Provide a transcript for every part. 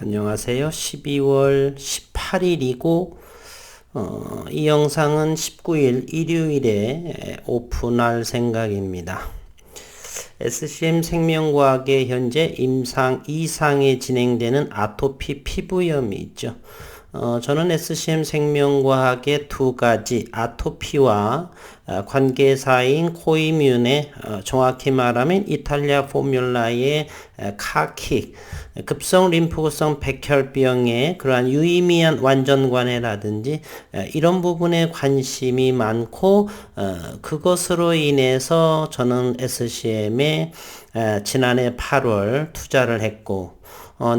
안녕하세요. 12월 18일이고 이 영상은 19일 일요일에 오픈할 생각입니다. SCM 생명과학의 현재 임상 2상에 진행되는 아토피 피부염이 있죠. 저는 SCM 생명과학의 두 가지 아토피와 관계사인 코이뮨의 정확히 말하면 이탈리아 포뮬라의 카킥 급성 림프구성 백혈병의 그러한 유의미한 완전관해라든지 이런 부분에 관심이 많고 그것으로 인해서 저는 SCM에 지난해 8월 투자를 했고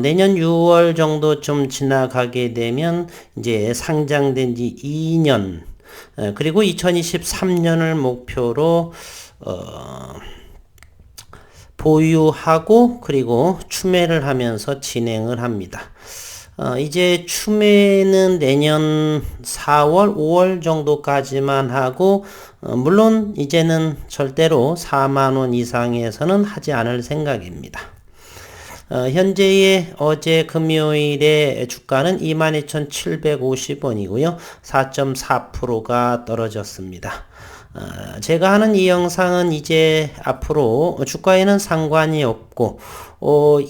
내년 6월 정도쯤 지나가게 되면 이제 상장된 지 2년 그리고 2023년을 목표로 보유하고 그리고 추매를 하면서 진행을 합니다. 이제 추매는 내년 4월, 5월 정도까지만 하고 물론 이제는 절대로 4만원 이상에서는 하지 않을 생각입니다. 현재의 어제 금요일의 주가는 22,750원이고요. 4.4%가 떨어졌습니다. 제가 하는 이 영상은 이제 앞으로 주가에는 상관이 없고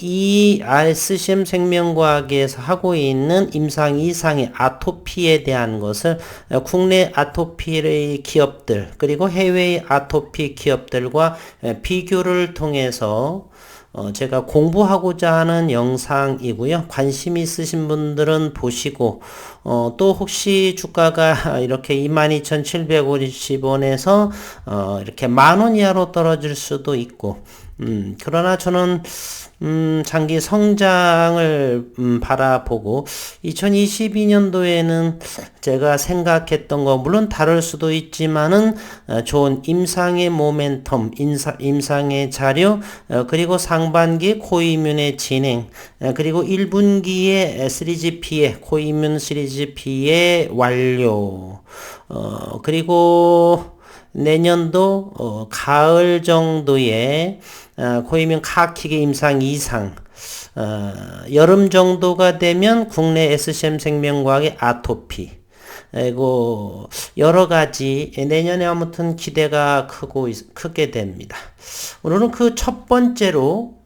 이 SCM 생명과학에서 하고 있는 임상 2상의 아토피에 대한 것을 국내 아토피의 기업들 그리고 해외의 아토피 기업들과 비교를 통해서 제가 공부하고자 하는 영상이고요. 관심 있으신 분들은 보시고 또 혹시 주가가 이렇게 22,750원에서 이렇게 만원 이하로 떨어질 수도 있고 그러나 저는 장기 성장을 바라보고 2022년도에는 제가 생각했던 거 물론 다를 수도 있지만은 좋은 임상의 모멘텀, 임상의 자료 그리고 상반기 코이뮨의 진행 그리고 1분기에 3GP의 코이뮨 3GP의 완료 그리고 내년도 가을 정도에 코이뮨 카킥의 임상 2상 여름 정도가 되면 국내 SCM 생명과학의 아토피 그리고 여러 가지 내년에 아무튼 기대가 크게 됩니다. 오늘은 그 첫 번째로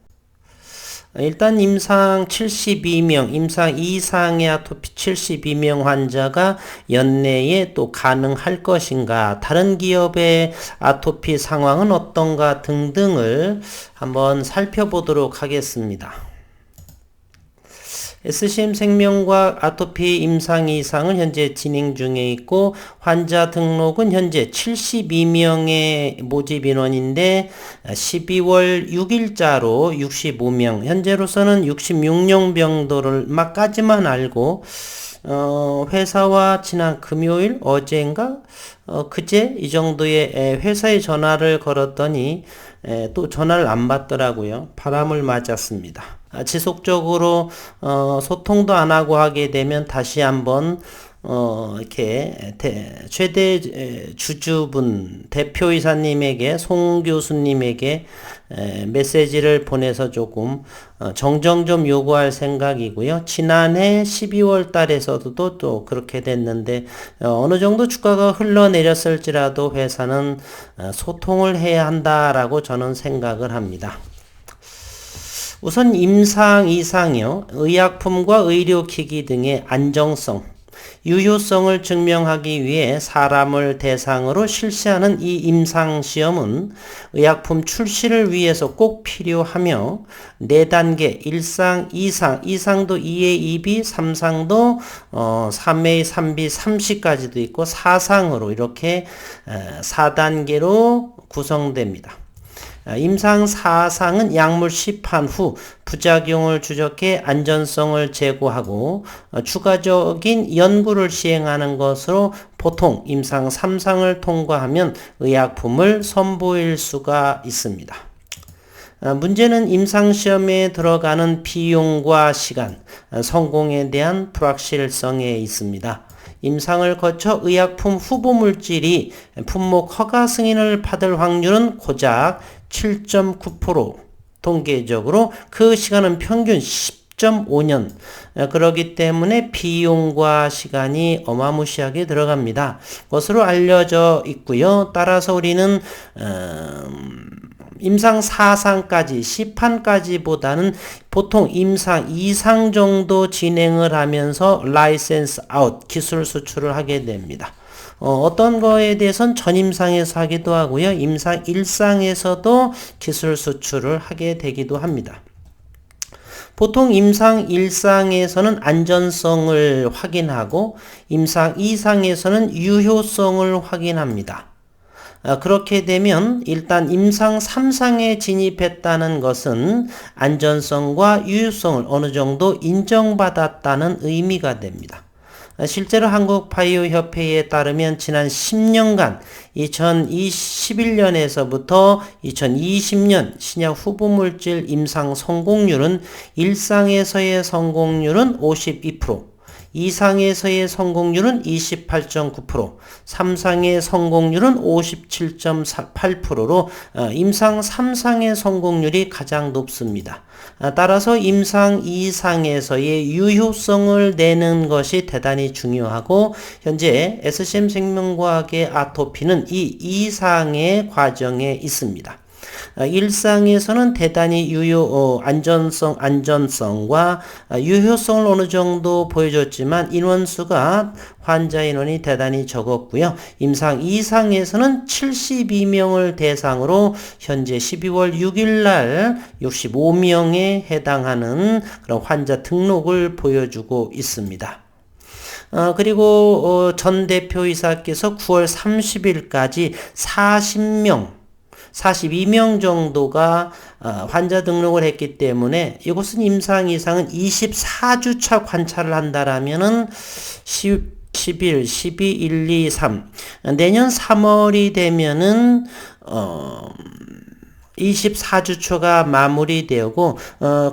일단 임상 72명, 임상 2상의 아토피 72명 환자가 연내에 또 가능할 것인가, 다른 기업의 아토피 상황은 어떤가 등등을 한번 살펴보도록 하겠습니다. SCM 생명과학 아토피 임상 2상은 현재 진행 중에 있고 환자 등록은 현재 72명의 모집 인원인데 12월 6일자로 65명 현재로서는 66명 정도를까지만 알고 회사와 지난 금요일 어제인가 그제 이 정도의 회사에 전화를 걸었더니 또 전화를 안 받더라고요. 바람을 맞았습니다. 지속적으로 소통도 안 하고 하게 되면 다시 한번 이렇게 최대 주주분 대표이사님에게 송 교수님에게 메시지를 보내서 조금 정정 좀 요구할 생각이고요. 지난해 12월 달에서도 또 그렇게 됐는데 어느 정도 주가가 흘러내렸을지라도 회사는 소통을 해야 한다라고 저는 생각을 합니다. 우선 임상 2상이요. 의약품과 의료기기 등의 안정성, 유효성을 증명하기 위해 사람을 대상으로 실시하는 이 임상시험은 의약품 출시를 위해서 꼭 필요하며 4단계 1상, 2상, 2상도 2A, 2B, 3상도 3A, 3B, 3C까지도 있고 4상으로 이렇게 4단계로 구성됩니다. 임상 4상은 약물 시판 후 부작용을 추적해 안전성을 제고하고 추가적인 연구를 시행하는 것으로 보통 임상 3상을 통과하면 의약품을 선보일 수가 있습니다. 문제는 임상시험에 들어가는 비용과 시간, 성공에 대한 불확실성에 있습니다. 임상을 거쳐 의약품 후보물질이 품목 허가 승인을 받을 확률은 고작 7.9%, 통계적으로 그 시간은 평균 10 10.5년. 그렇기 때문에 비용과 시간이 어마무시하게 들어갑니다. 것으로 알려져 있고요. 따라서 우리는 임상 4상까지 시판까지보다는 보통 임상 2상 정도 진행을 하면서 라이센스 아웃 기술 수출을 하게 됩니다. 어떤 거에 대해서는 전임상에서 하기도 하고요. 임상 1상에서도 기술 수출을 하게 되기도 합니다. 보통 임상 1상에서는 안전성을 확인하고 임상 2상에서는 유효성을 확인합니다. 그렇게 되면 일단 임상 3상에 진입했다는 것은 안전성과 유효성을 어느 정도 인정받았다는 의미가 됩니다. 실제로 한국바이오협회에 따르면 지난 10년간 2021년에서부터 2020년 신약 후보물질 임상 성공률은 1상에서의 성공률은 52%, 2상에서의 성공률은 28.9%, 3상의 성공률은 57.8%로 임상 3상의 성공률이 가장 높습니다. 따라서 임상 2상에서의 유효성을 내는 것이 대단히 중요하고 현재 SCM 생명과학의 아토피는 이 2상의 과정에 있습니다. 1상에서는 대단히 안전성과 유효성을 어느 정도 보여줬지만 인원수가 환자 인원이 대단히 적었고요. 임상 2상에서는 72명을 대상으로 현재 12월 6일 날 65명에 해당하는 그런 환자 등록을 보여주고 있습니다. 그리고 전 대표이사께서 9월 30일까지 42명 정도가 환자 등록을 했기 때문에 이것은 임상 이상은 24주차 관찰을 한다라면은 11, 12, 1, 2, 3 내년 3월이 되면은 24주초가 마무리되고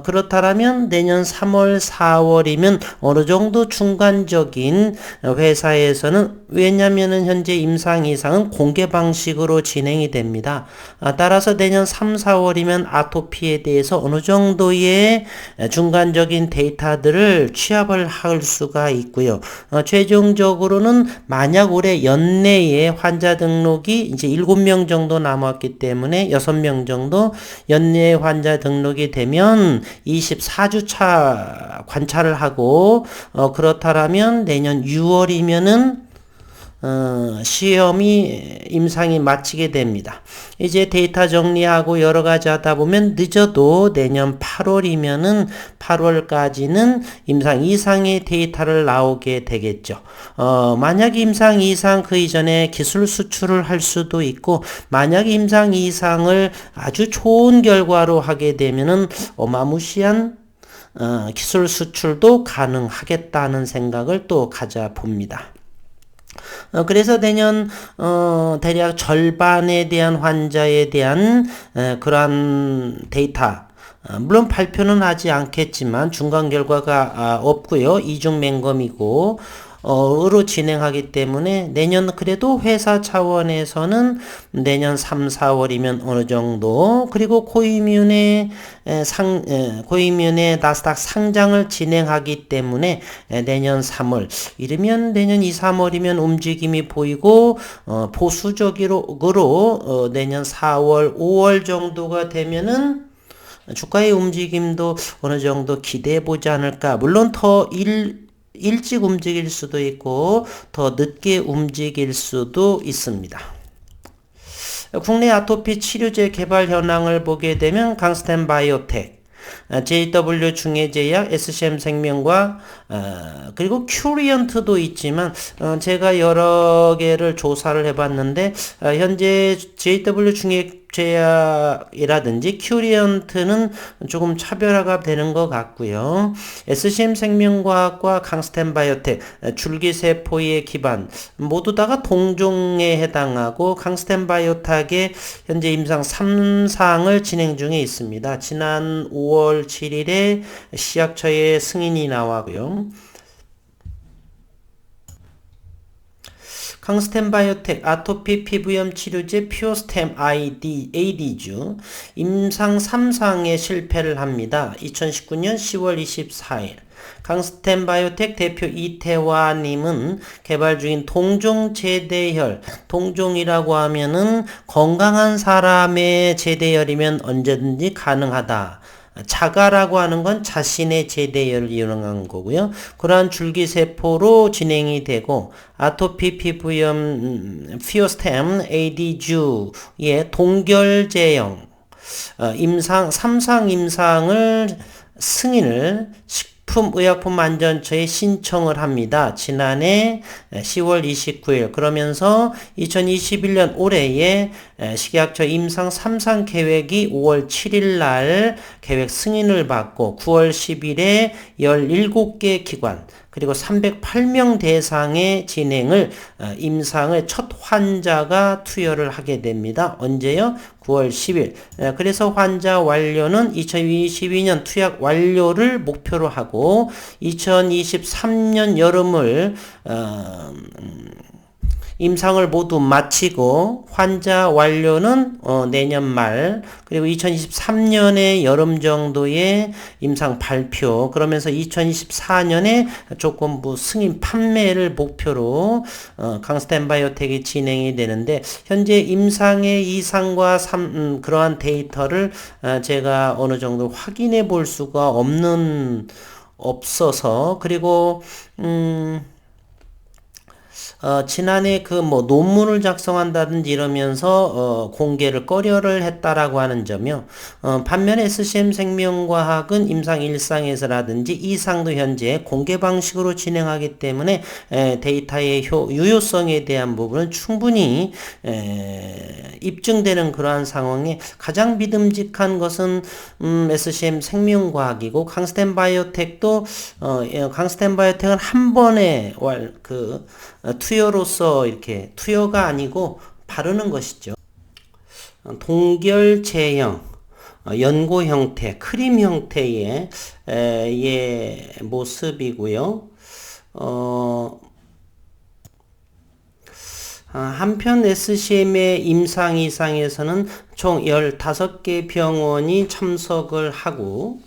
그렇다면 내년 3월 4월이면 어느 정도 중간적인 회사에서는 왜냐면은 현재 임상 이상은 공개 방식으로 진행이 됩니다. 따라서 내년 3, 4월이면 아토피에 대해서 어느 정도의 중간적인 데이터들을 취합을 할 수가 있고요. 최종적으로는 만약 올해 연내에 환자 등록이 이제 7명 정도 남았기 때문에 6명 정도 연내 환자 등록이 되면 24주차 관찰을 하고 그렇다면 내년 6월이면은 시험이 임상이 마치게 됩니다. 이제 데이터 정리하고 여러 가지 하다 보면 늦어도 내년 8월이면은 8월까지는 임상 이상의 데이터를 나오게 되겠죠. 만약 임상 이상 그 이전에 기술 수출을 할 수도 있고 만약 임상 이상을 아주 좋은 결과로 하게 되면은 어마무시한 기술 수출도 가능하겠다는 생각을 또 가져봅니다. 그래서 내년 대략 절반에 대한 환자에 대한 그러한 데이터 물론 발표는 하지 않겠지만 중간 결과가 없고요. 이중 맹검이고 으로 진행하기 때문에 내년 그래도 회사 차원에서는 내년 3, 4월이면 어느 정도 그리고 코이뮨의 나스닥 상장을 진행하기 때문에 내년 3월 이르면 내년 2, 3월이면 움직임이 보이고 보수적으로 내년 4월, 5월 정도가 되면은 주가의 움직임도 어느 정도 기대해 보지 않을까. 물론 더 일찍 움직일 수도 있고 더 늦게 움직일 수도 있습니다. 국내 아토피 치료제 개발 현황을 보게 되면 강스텐 바이오텍, JW 중해제약, SCM 생명과 그리고 큐리언트도 있지만 제가 여러 개를 조사를 해봤는데 현재 JW 중해제약이라든지 큐리언트는 조금 차별화가 되는 것 같고요. SCM 생명과학과 강스텐 바이오텍, 줄기세포의 기반 모두 다가 동종에 해당하고 강스텐 바이오텍의 현재 임상 3상을 진행 중에 있습니다. 지난 5월 7일에 시약처에 승인이 나왔고요. 강스템 바이오텍 아토피 피부염 치료제 퓨어스템 AD주 임상 3상에 실패를 합니다. 2019년 10월 24일. 강스템 바이오텍 대표 이태화님은 개발 중인 동종 제대혈, 동종이라고 하면은 건강한 사람의 제대혈이면 언제든지 가능하다. 자가라고 하는 건 자신의 제대혈을 이용한 거고요. 그러한 줄기세포로 진행이 되고 아토피 피부염 피오스템 AD주의 동결제형 임상 3상 임상을 승인을 식품의약품안전처에 신청을 합니다. 지난해 10월 29일 그러면서 2021년 올해에 식약처 임상 3상 계획이 5월 7일 날 계획 승인을 받고 9월 10일에 17개 기관 그리고 308명 대상의 진행을 임상을 첫 환자가 투여를 하게 됩니다. 언제요? 9월 10일. 그래서 환자 완료는 2022년 투약 완료를 목표로 하고 2023년 여름을 임상을 모두 마치고 환자 완료는 내년 말 그리고 2023년의 여름 정도의 임상 발표 그러면서 2024년에 조건부 승인 판매를 목표로 강스템 바이오텍이 진행이 되는데 현재 임상의 2상과 3 그러한 데이터를 제가 어느 정도 확인해 볼 수가 없어서 그리고 지난해 논문을 작성한다든지 이러면서 공개를 꺼려를 했다라고 하는 점이요. 반면에 SCM 생명과학은 임상 1상에서라든지 2상도 현재 공개 방식으로 진행하기 때문에 데이터의 유효성에 대한 부분은 충분히 입증되는 그러한 상황에 가장 믿음직한 것은 SCM 생명과학이고 강스템 바이오텍도 강스템 바이오텍은 한 번에 투여로서 이렇게 투여가 아니고 바르는 것이죠. 동결제형, 연고 형태, 크림 형태의 모습이고요. 한편 SCM의 임상 이상에서는 총 15개 병원이 참석을 하고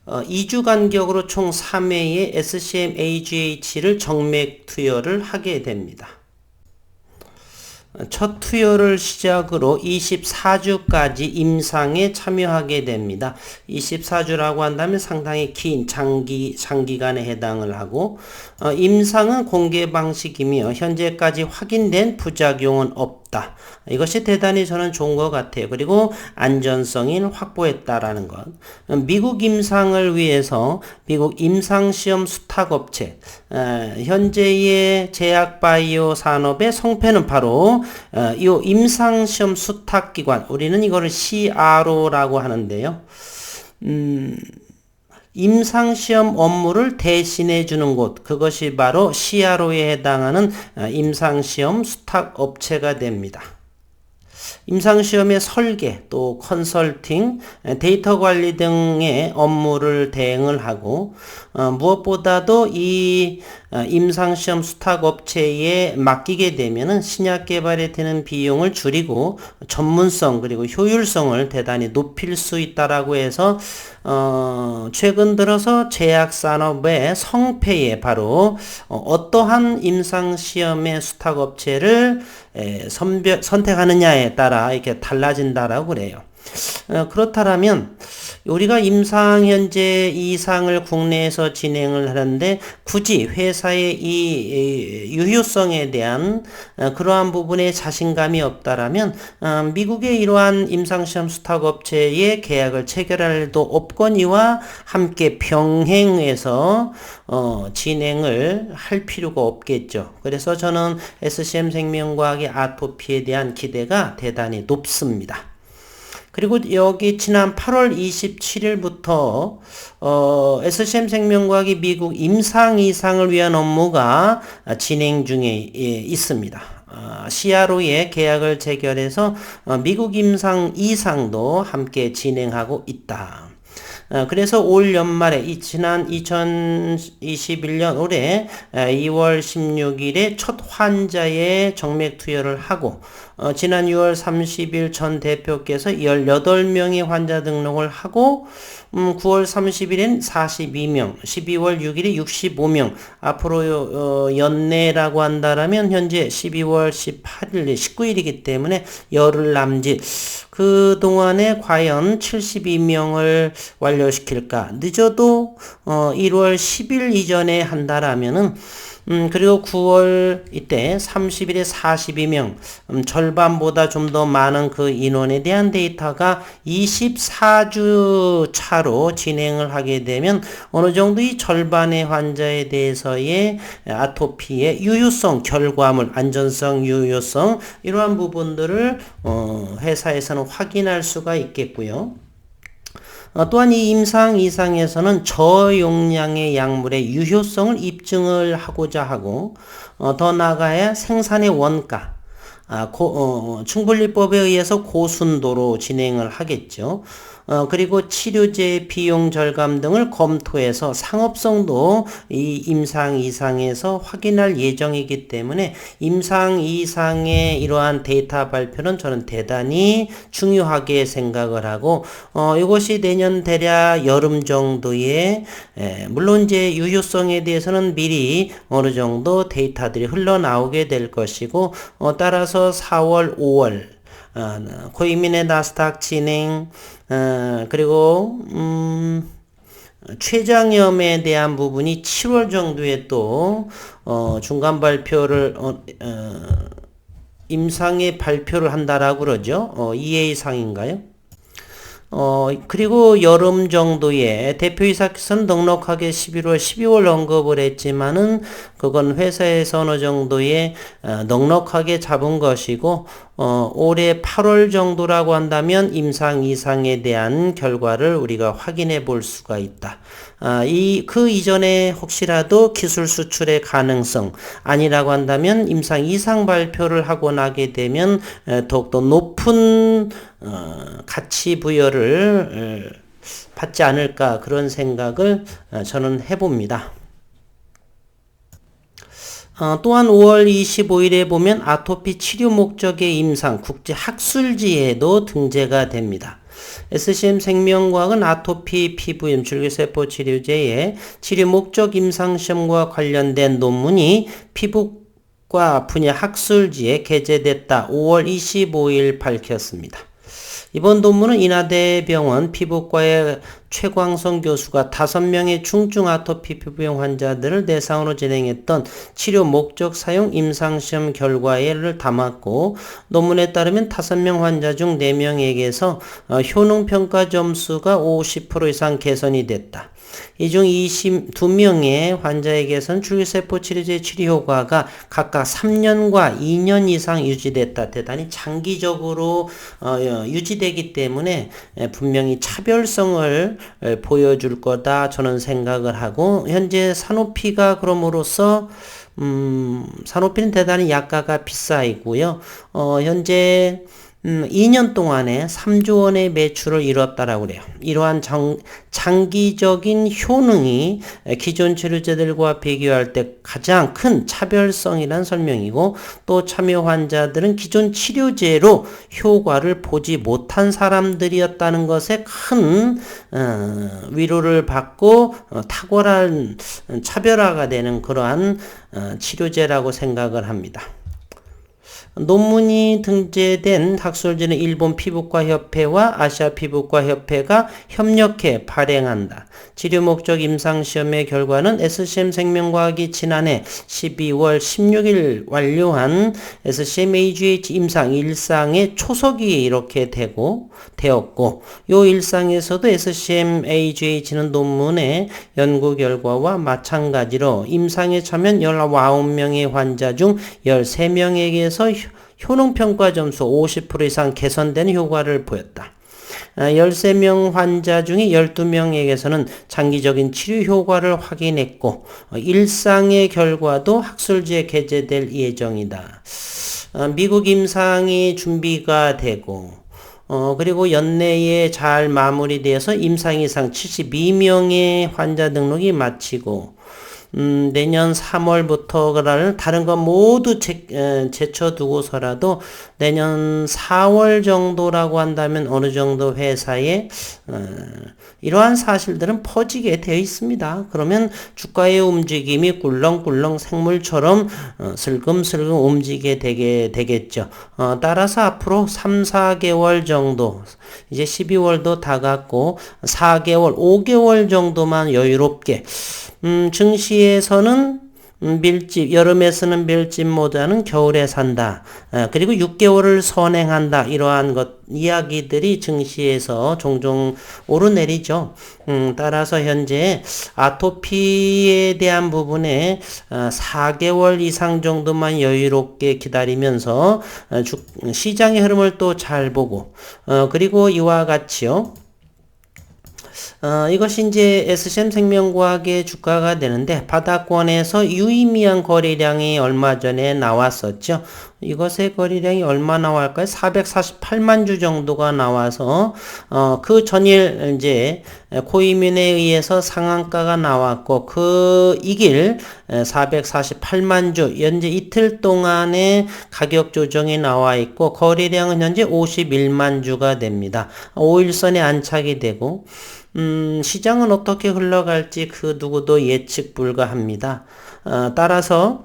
2주 간격으로 총 3회의 SCM AGH를 정맥 투여를 하게 됩니다. 첫 투여를 시작으로 24주까지 임상에 참여하게 됩니다. 24주라고 한다면 상당히 긴 장기간에 해당을 하고 임상은 공개 방식이며 현재까지 확인된 부작용은 없다. 이것이 대단히 저는 좋은 것 같아요. 그리고 안전성이 확보했다라는 것. 미국 임상을 위해서 미국 임상시험 수탁업체 현재의 제약바이오 산업의 성패는 바로 이 임상시험 수탁기관 우리는 이거를 CRO라고 하는데요. 임상시험 업무를 대신해 주는 곳 그것이 바로 CRO에 해당하는 임상시험 수탁업체가 됩니다. 임상시험의 설계, 또 컨설팅, 데이터 관리 등의 업무를 대행을 하고 무엇보다도 이 임상시험 수탁업체에 맡기게 되면은 신약 개발에 드는 비용을 줄이고 전문성 그리고 효율성을 대단히 높일 수 있다라고 해서 최근 들어서 제약산업의 성패에 바로 어떠한 임상시험의 수탁업체를 선택하느냐에 따라 이렇게 달라진다라고 그래요. 그렇다면 우리가 임상 현재 이상을 국내에서 진행을 하는데 굳이 회사의 이 유효성에 대한 그러한 부분에 자신감이 없다라면 미국의 이러한 임상시험 수탁업체의 계약을 체결할 일도 없거니와 함께 병행해서 진행을 할 필요가 없겠죠. 그래서 저는 SCM 생명과학의 아토피에 대한 기대가 대단히 높습니다. 그리고 여기 지난 8월 27일부터 SCM 생명과학이 미국 임상 이상을 위한 업무가 진행 중에 있습니다. CRO의 계약을 체결해서 미국 임상 이상도 함께 진행하고 있다. 그래서 올 연말에 지난 2021년 올해 2월 16일에 첫 환자의 정맥 투여를 하고 지난 6월 30일 전 대표께서 18명의 환자 등록을 하고 9월 30일엔 42명, 12월 6일에 65명, 앞으로 연내라고 한다라면 현재 12월 18일, 19일이기 때문에 열흘 남짓. 그 동안에 과연 72명을 완료시킬까? 늦어도 1월 10일 이전에 한다라면은 그리고 9월 이때 30일에 42명, 절반보다 좀 더 많은 그 인원에 대한 데이터가 24주 차로 진행을 하게 되면 어느 정도 이 절반의 환자에 대해서의 아토피의 유효성, 결과물, 안전성, 유효성 이러한 부분들을 회사에서는 확인할 수가 있겠고요. 또한 이 임상 이상에서는 저용량의 약물의 유효성을 입증을 하고자 하고 더 나아가야 생산의 원가, 충분리법에 의해서 고순도로 진행을 하겠죠. 그리고 치료제 비용 절감 등을 검토해서 상업성도 이 임상 이상에서 확인할 예정이기 때문에 임상 이상의 이러한 데이터 발표는 저는 대단히 중요하게 생각을 하고 이것이 내년 대략 여름 정도에 물론 이제 유효성에 대해서는 미리 어느 정도 데이터들이 흘러나오게 될 것이고 따라서 4월, 5월 코이민의 나스닥 진행 그리고 췌장염에 대한 부분이 7월 정도에 또 중간 발표를 임상의 발표를 한다라고 그러죠. EA상인가요? 그리고 여름 정도에 대표이사께서는 넉넉하게 11월, 12월 언급을 했지만은 그건 회사에서 어느 정도의 넉넉하게 잡은 것이고 올해 8월 정도라고 한다면 임상 이상에 대한 결과를 우리가 확인해 볼 수가 있다. 그 이전에 혹시라도 기술 수출의 가능성 아니라고 한다면 임상 이상 발표를 하고 나게 되면 더욱더 높은 가치 부여를 받지 않을까 그런 생각을 저는 해봅니다. 또한 5월 25일에 보면 아토피 치료 목적의 임상 국제 학술지에도 등재가 됩니다. SCM 생명과학은 아토피 피부염 줄기세포 치료제의 치료 목적 임상시험과 관련된 논문이 피부과 분야 학술지에 게재됐다. 5월 25일 밝혔습니다. 이번 논문은 인하대병원 피부과의 최광성 교수가 5명의 중증 아토피 피부염 환자들을 대상으로 진행했던 치료 목적 사용 임상시험 결과를 담았고 논문에 따르면 5명 환자 중 4명에게서 효능평가 점수가 50% 이상 개선이 됐다. 이 중 22명의 환자에게선 줄기세포 치료제 치료 효과가 각각 3년과 2년 이상 유지됐다. 대단히 장기적으로 유지되기 때문에 분명히 차별성을 보여줄 거다 저는 생각을 하고 현재 사노피가 그럼으로써 사노피는 대단히 약가가 비싸이고요. 현재 2년 동안에 3조 원의 매출을 이뤘다라고 그래요. 이러한 장기적인 효능이 기존 치료제들과 비교할 때 가장 큰 차별성이란 설명이고 또 참여 환자들은 기존 치료제로 효과를 보지 못한 사람들이었다는 것에 큰 위로를 받고 탁월한 차별화가 되는 그러한 치료제라고 생각을 합니다. 논문이 등재된 학술지는 일본 피부과 협회와 아시아 피부과 협회가 협력해 발행한다. 치료 목적 임상시험의 결과는 SCM 생명과학이 지난해 12월 16일 완료한 SCM AGH 임상 1상의 초석이 이렇게 되었고 요 1상에서도 SCM AGH는 논문의 연구 결과와 마찬가지로 임상에 참여한 19명의 환자 중 13명에게서 효능평가 점수 50% 이상 개선된 효과를 보였다. 13명 환자 중에 12명에게서는 장기적인 치료 효과를 확인했고 일상의 결과도 학술지에 게재될 예정이다. 미국 임상이 준비가 되고 그리고 연내에 잘 마무리되어서 임상 이상 72명의 환자 등록이 마치고, 내년 3월부터라는 다른 거 모두 제쳐두고서라도 내년 4월 정도라고 한다면 어느 정도 회사에 이러한 사실들은 퍼지게 되어 있습니다. 그러면 주가의 움직임이 꿀렁꿀렁 생물처럼 슬금슬금 움직이게 되겠죠. 따라서 앞으로 3, 4개월 정도, 이제 12월도 다 갔고 4개월, 5개월 정도만 여유롭게 증시에서는 밀집, 여름에 쓰는 밀집보다는 겨울에 산다. 그리고 6개월을 선행한다. 이러한 이야기들이 증시에서 종종 오르내리죠. 따라서 현재 아토피에 대한 부분에 4개월 이상 정도만 여유롭게 기다리면서 시장의 흐름을 또 잘 보고, 그리고 이와 같이요. 이것이 이제 SCM 생명과학의 주가가 되는데, 바닥권에서 유의미한 거래량이 얼마 전에 나왔었죠. 이것의 거래량이 얼마 나왔을까요? 448만 주 정도가 나와서, 그 전일 이제 코이민에 의해서 상한가가 나왔고, 이길 448만 주, 현재 이틀 동안의 가격 조정이 나와 있고, 거래량은 현재 51만 주가 됩니다. 5일선에 안착이 되고, 시장은 어떻게 흘러갈지 그 누구도 예측 불가합니다. 따라서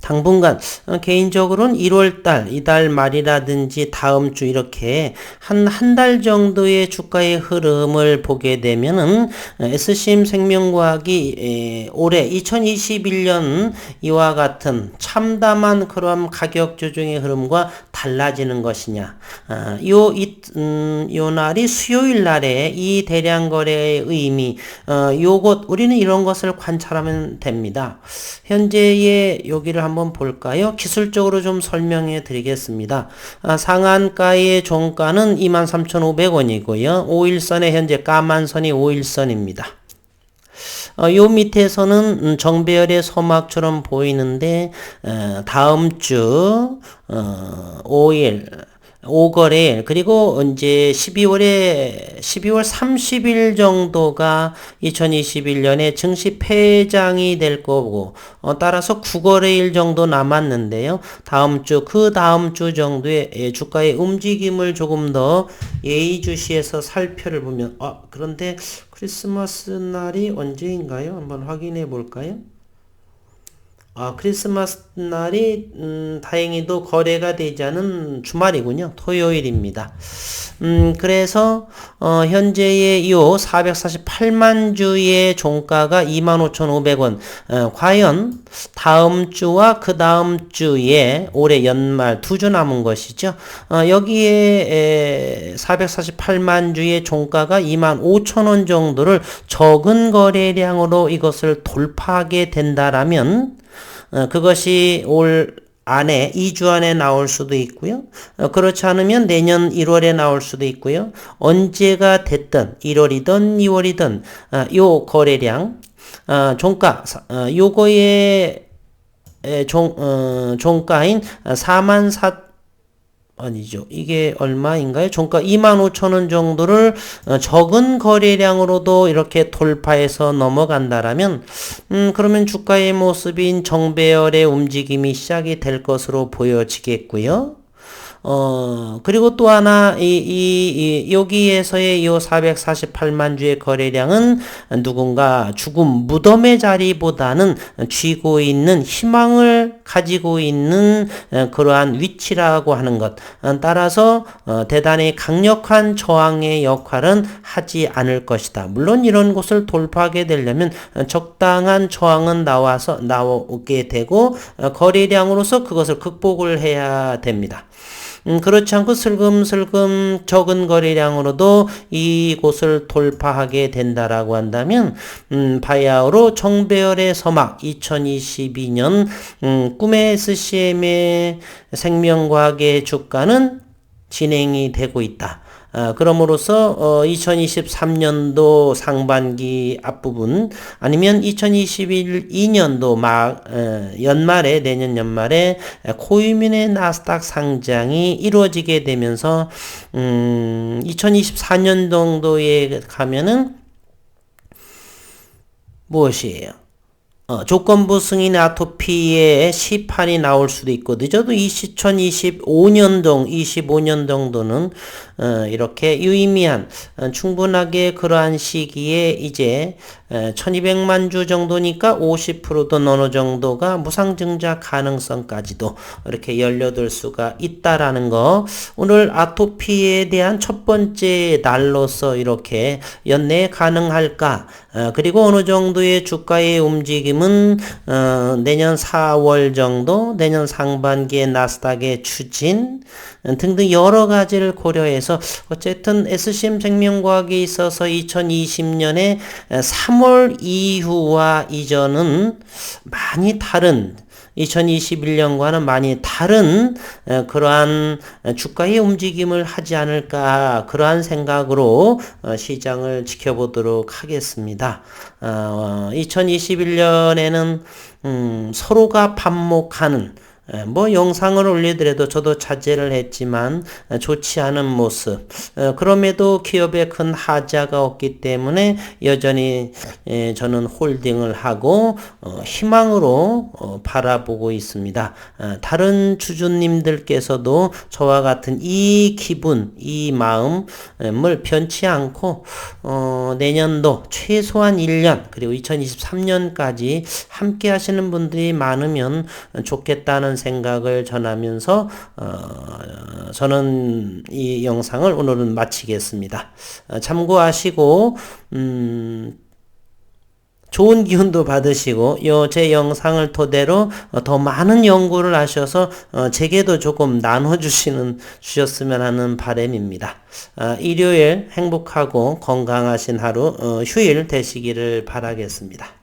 당분간 개인적으로는 1월달, 이달 말이라든지 다음 주 이렇게 한 달 정도의 주가의 흐름을 보게 되면은 SCM 생명과학이 올해 2021년 이와 같은 참담한 그런 가격 조정의 흐름과 달라지는 것이냐. 요 날이 수요일 날에 이 대량 거래의 의미, 우리는 이런 것을 관찰하면 됩니다. 현재의 여기를 한번 볼까요? 기술적으로 좀 설명해 드리겠습니다. 상한가의 종가는 23,500원이고요. 5일선에 현재 까만 선이 5일선입니다. 요 밑에서는 정배열의 서막처럼 보이는데, 다음 주 5일 5거래일, 그리고 이제 12월 30일 정도가 2021년에 증시 폐장이 될 거고, 따라서 9거래일 정도 남았는데요. 그 다음 주 정도의 주가의 움직임을 조금 더 예의주시해서 살펴를 보면, 그런데 크리스마스 날이 언제인가요? 한번 확인해 볼까요? 크리스마스 날이 다행히도 거래가 되지 않은 주말이군요. 토요일입니다. 그래서 현재의 요 448만 주의 종가가 25,500원. 과연 다음 주와 그 다음 주에 올해 연말 2주 남은 것이죠. 여기에 448만 주의 종가가 25,000원 정도를 적은 거래량으로 이것을 돌파하게 된다라면, 그것이 올 안에 2주 안에 나올 수도 있고요. 그렇지 않으면 내년 1월에 나올 수도 있고요. 언제가 됐든 1월이든 2월이든 요 거래량, 종가, 요거의 종가인 44,000 아니죠. 이게 얼마인가요? 종가 25,000원 정도를 적은 거래량으로도 이렇게 돌파해서 넘어간다라면, 그러면 주가의 모습인 정배열의 움직임이 시작이 될 것으로 보여지겠고요. 그리고 또 하나, 여기에서의 이 448만 주의 거래량은 누군가 죽음 무덤의 자리보다는 쥐고 있는 희망을 가지고 있는 그러한 위치라고 하는 것. 따라서 대단히 강력한 저항의 역할은 하지 않을 것이다. 물론 이런 곳을 돌파하게 되려면 적당한 저항은 나오게 되고, 거래량으로서 그것을 극복을 해야 됩니다. 그렇지 않고 슬금슬금 적은 거래량으로도 이곳을 돌파하게 된다라고 한다면, 바야흐로 정배열의 서막 2022년 꿈의 SCM의 생명과학의 주가는 진행이 되고 있다. 그럼으로써 2023년도 상반기 앞부분 아니면 2022년도 연말에 내년 연말에 고유민의 나스닥 상장이 이루어지게 되면서 2024년 정도에 가면은 무엇이에요? 조건부 승인 아토피의 시판이 나올 수도 있고, 늦어도 2025년 정도는, 이렇게 유의미한, 충분하게 그러한 시기에 이제, 1200만 주 정도니까 50%도 어느 정도가 무상증자 가능성까지도 이렇게 열려들 수가 있다라는 거, 오늘 아토피에 대한 첫 번째 날로서 이렇게 연내 가능할까, 그리고 어느 정도의 주가의 움직임은 내년 4월 정도, 내년 상반기에 나스닥의 추진 등등 여러 가지를 고려해서 어쨌든 SCM 생명과학에 있어서 2020년에 3월 이후와 이전은 많이 다른 2021년과는 많이 다른 그러한 주가의 움직임을 하지 않을까, 그러한 생각으로 시장을 지켜보도록 하겠습니다. 2021년에는 서로가 반목하는, 영상을 올리더라도 저도 자제를 했지만 좋지 않은 모습, 그럼에도 기업에 큰 하자가 없기 때문에 여전히 저는 홀딩을 하고 희망으로 바라보고 있습니다. 다른 주주님들께서도 저와 같은 이 기분, 이 마음을 변치 않고 내년도 최소한 1년 그리고 2023년까지 함께 하시는 분들이 많으면 좋겠다는 생각을 전하면서 저는 이 영상을 오늘은 마치겠습니다. 참고하시고 좋은 기운도 받으시고 제 영상을 토대로 더 많은 연구를 하셔서 제게도 조금 주셨으면 하는 바람입니다. 일요일 행복하고 건강하신 하루 휴일 되시기를 바라겠습니다.